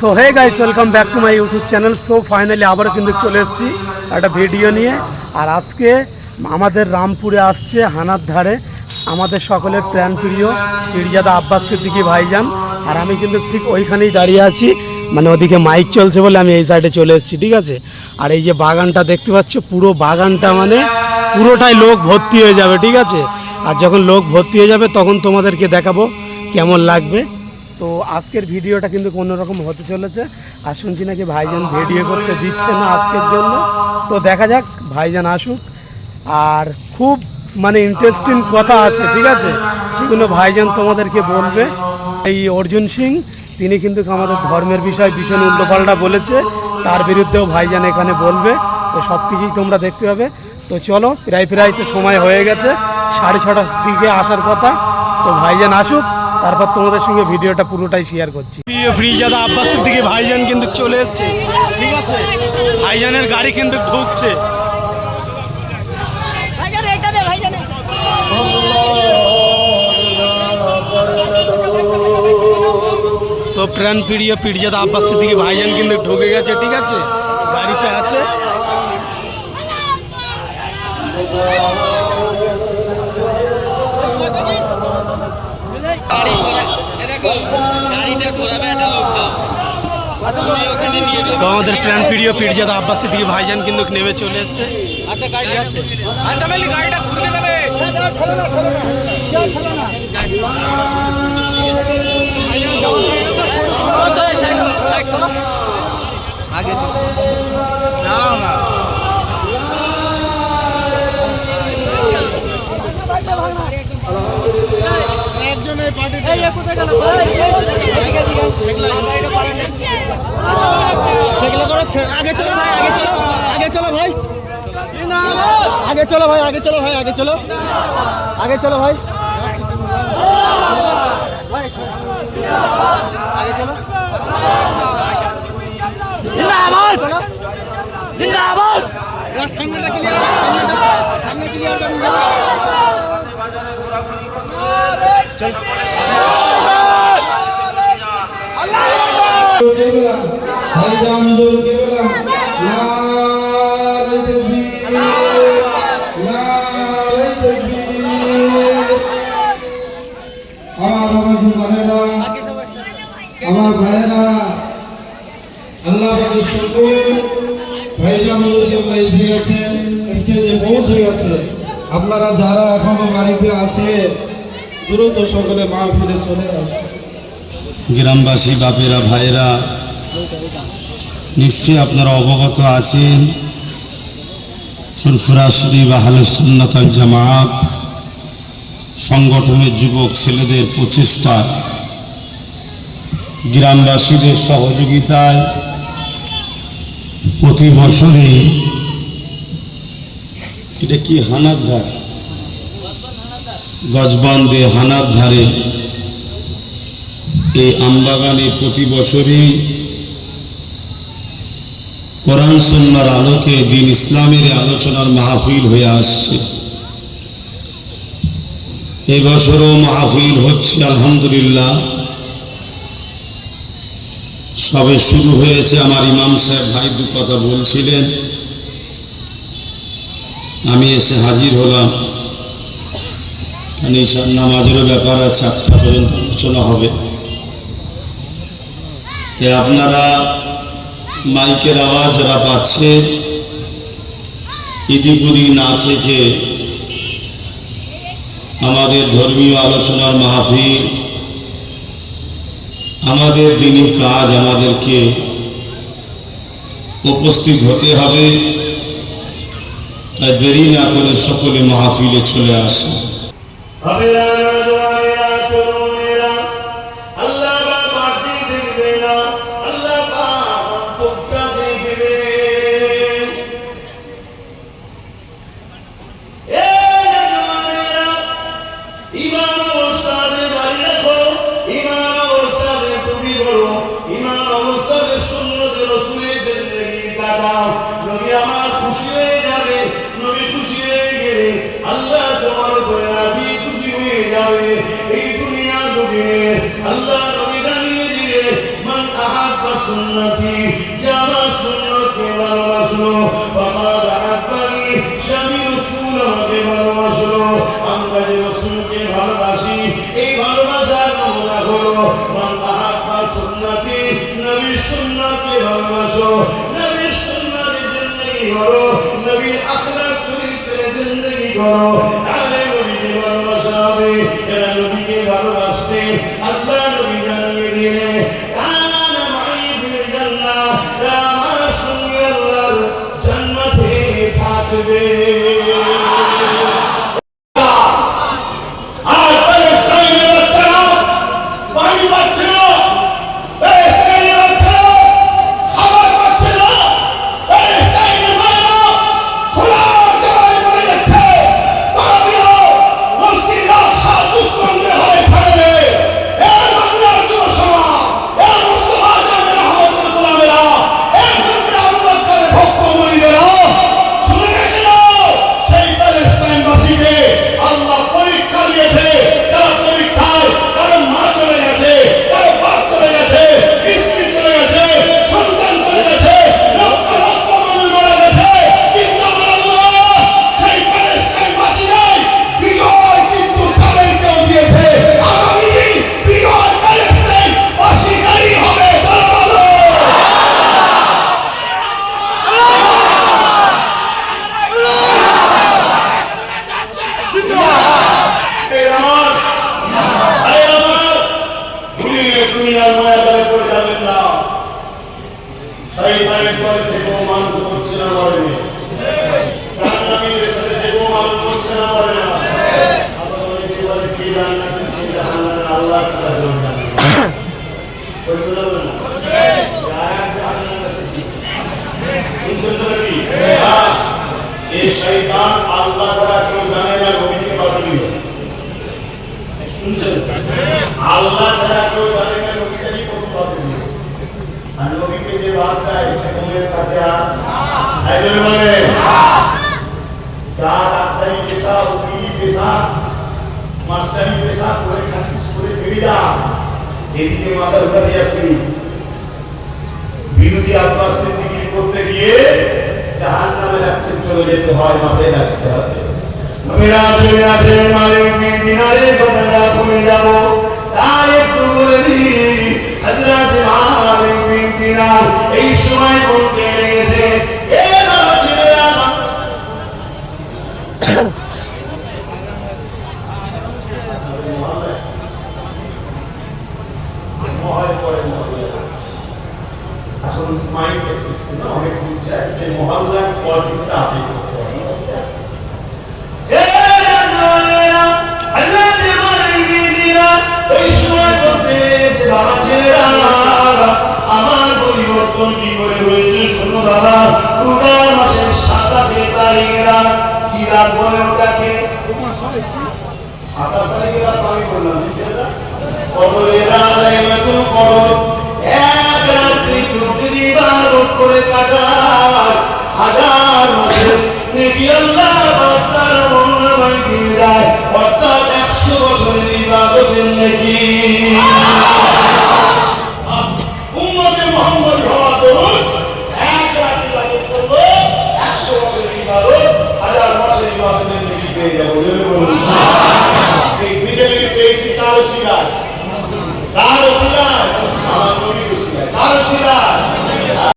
So hey guys, welcome back to my YouTube channel. So finally আবারও কিন্তু চলে এসেছি একটা ভিডিও নিয়ে। আর আজকে আমাদের রামপুরে আসছে হানার ধারে আমাদের সকলের প্রাণপ্রিয় পীরজাদা আব্বাস সিদ্দিকী ভাইজান। আর আমি কিন্তু ঠিক ওইখানেই দাঁড়িয়ে আছি, মানে ওদিকে মাইক চলছে বলে আমি এই সাইডে চলে এসেছি, ঠিক আছে। আর এই যে বাগানটা দেখতে পাচ্ছ, পুরো বাগানটা মানে পুরোটাই লোক ভর্তি হয়ে যাবে, ঠিক আছে। আর যখন লোক ভর্তি হয়ে যাবে তখন তোমাদেরকে দেখাবো কেমন লাগবে। তো আজকের ভিডিওটা কিন্তু অন্যরকম হতে চলেছে। আর শুনছি নাকি ভাইজান ভিডিও করতে দিচ্ছে না আজকের জন্য। তো দেখা যাক, ভাইজান আসুক। আর খুব মানে ইন্টারেস্টিং কথা আছে, ঠিক আছে, সেগুলো ভাইজান তোমাদেরকে বলবে। এই অর্জুন সিং তিনি কিন্তু আমাদের ধর্মের বিষয় ভীষণ উল্টোপাল্টা বলেছে, তার বিরুদ্ধেও ভাইজান এখানে বলবে। তো সব কিছুই তোমরা দেখতে হবে। তো চলো, প্রায় তো সময় হয়ে গেছে, 6:30টার দিকে আসার কথা। তো ভাইজান আসুক, তারপর তোমাদের সঙ্গে ভিডিওটা পুরোটাই শেয়ার করছি। পীরজাদা আব্বাস সিদ্দিকী ভাইজান কিন্তু চলে এসছে, ঠিক আছে। ভাইজানের গাড়ি কিন্তু ঢুকছে। সো প্রাণপ্রিয় পীরজাদা আব্বাস সিদ্দিকী ভাইজান কিন্তু ঢুকে গেছে, ঠিক আছে, গাড়িতে আছে। আমাদের প্রাণপ্রিয় পীরজাদা আব্বাস সিদ্দিকী ভাইজান কিন্তু নেমে চলে এসছে। আচ্ছা, গাড়ি আছে, আচ্ছা মেলি গাড়িটা ঘুরে দেবে। আগে না না একজনের পার্টি এই কোথায় গেল ভাই? এদিকে সেগুলো করো। আগে চলো ভাই, আগে চলো, আগে চলো ভাই, আগে চলো ভাই, আগে চলো ভাই, আগে চলো, আগে চলো ভাই, আগে চলো। জিন্দাবাদ, জিন্দাবাদ। সামনেটা ক্লিয়ার, সামনে ক্লিয়ার করুন। চল ভাইজান জোরকে বললাম নারে তাকবীর, নারে তাকবীর। আমার বাবাজি বোনেরা, আমার ভাইয়েরা, আল্লাহ পাকের শুকর, ভাইজান জোরকে এসে গেছেন, স্টেজে পৌঁছে গেছে। আপনারা যারা এখনো বাড়িতে আছে দ্রুত সকলে মাহফিলে চলে আসুন। গ্রামবাসী বাপেরা ভাইয়েরা, নিশ্চয়ই আপনারা অবগত আছেন ফুরফুরা শরীফ আহলে সুন্নাত ওয়াল জামাত সংগঠনের যুবক ছেলেদের প্রচেষ্টা, গ্রামবাসীদের সহযোগিতায় প্রতি বছরই এটা কি হানার ধার, গজবান্ধে হানার ধারে এই আমবাগানে প্রতি বছরই কোরআন সুন্নাহর আলোকে দিন ইসলামের আলোচনার মাহফিল হয়ে আসছে। এই বছরও মাহফিল হচ্ছে আলহামদুলিল্লাহ। সবে শুরু হয়েছে। আমার ইমাম সাহেব ভাই দু কথা বলছিলেন, আমি এসে হাজির হলাম। কারণ ঈশার নামাজেরও ব্যাপার আছে, 8টা পর্যন্ত আলোচনা হবে। তাই আপনারা মাইকের আওয়াজ যারা পাচ্ছে, এদিক ওদিক না থেকে আমাদের ধর্মীয় আলোচনার মাহফিল, আমাদের দিনই কাজ, আমাদেরকে উপস্থিত হতে হবে। তাই দেরি না করে সকলে মাহফিলে চলে আসে। খুশি হয়ে গেলে আল্লাহ তোমার উপরে রাজি খুশি হয়ে যাবে। ভালোবাসো, নবীর সুন্নাতে জিন্দেগি করো, নবীর আখলাক চরিত্রে জিন্দেগি করো, তাহলে নবীকে ভালোবাসা হবে। এরা নবীকে ভালোবাসবে, আল্লাহ নবী জানিয়ে দিলে কানা মাই ফিল জান্নাহ, আমার সঙ্গে আল্লাহর জান্নাতে থাকবে। আল্লাহ ছাড়া কেউ জানে না, নবীটাই প্রথম কথা দিয়েছে। আর নবীকে যে বাদ দেয় সে কোনের কাছে বলে যার ডাক্তারি পেশা, উকিলি পেশা, মাস্টারি পেশা করে খাচ্ছিস করে ফিরে যা, এদিকে মাথা উঠা দিয়ে আসবি। বিরোধী আব্বাস সিদ্দিকীর করতে গিয়ে জাহান্নামের একটু চলে যেতে হয়, মাথায় রাখতে হবে। মেরা চলে আসে মালিক বিন দিনারের কথাটা ভুলে যাব, তাই একটু বলে দিই হযরত মালিক বিন দিনার এই সময় বলতে লেগেছে, এ বাবা ছেলেরা মহল করে এখন মাইক সিস্টেম না অনেক দূর যায়, যে মহল্লার পজিটিভটা আগে করতে হবে। আমার পরিবর্তন কি করে হয়েছে শোনো বাবা। রোজার মাসের 27 তারিখের রাত, কি রাত বলে ওটাকে? 27 তারিখের রাত আমি বললাম কদরের রাত, লাইলাতুল কদর। এক রাত্রি দুটি ইবাদত করে কাটায় হাজার মাসের নেকি আল্লাহ পাক তার আমলনামায় দিয়ে দেয়, অর্থাৎ 100 বছরের ইবাদতের নেকি। উম্মতে মুহাম্মদ হওয়ার দরুন এক রাত ইবাদত করব, 100 বছরের ইবাদত, হাজার মাসের ইবাদতের নেকি পেয়ে যাব। বলুন এই বিজেপি পেয়েছি কার ওসিলায়? কার ওসিলায়? আমার নবীর ওসিলায়। কার ওসিলায়?